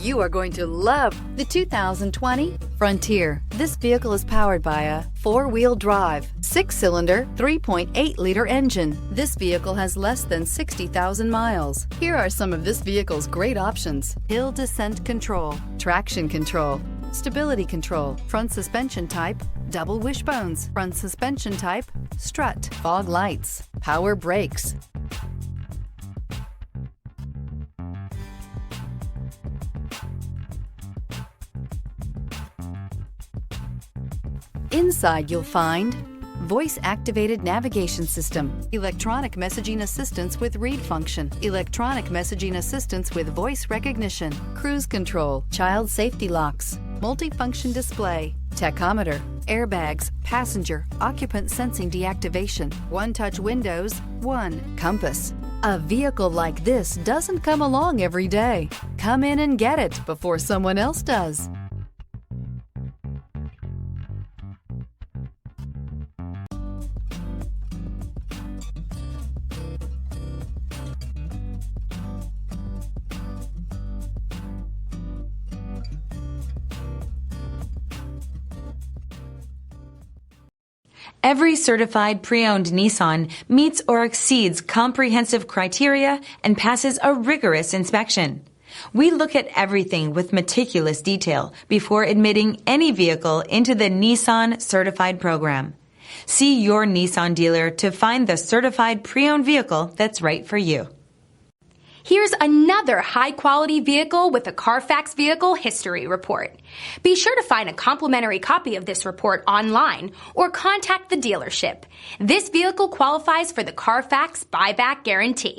You are going to love the 2020 Frontier. This vehicle is powered by a 4-wheel drive, 6-cylinder, 3.8-liter engine. This vehicle has less than 60,000 miles. Here are some of this vehicle's great options: hill descent control, traction control, stability control, front suspension type, double wishbones, front suspension type, strut, fog lights, power brakes. Inside you'll find voice-activated navigation system, electronic messaging assistance with read function, electronic messaging assistance with voice recognition, cruise control, child safety locks, multifunction display, tachometer, airbags, passenger, occupant sensing deactivation, one-touch windows, compass. A vehicle like this doesn't come along every day. Come in and get it before someone else does. Every certified pre-owned Nissan meets or exceeds comprehensive criteria and passes a rigorous inspection. We look at everything with meticulous detail before admitting any vehicle into the Nissan Certified program. See your Nissan dealer to find the certified pre-owned vehicle that's right for you. Here's another high-quality vehicle with a Carfax Vehicle History Report. Be sure to find a complimentary copy of this report online or contact the dealership. This vehicle qualifies for the Carfax Buyback Guarantee.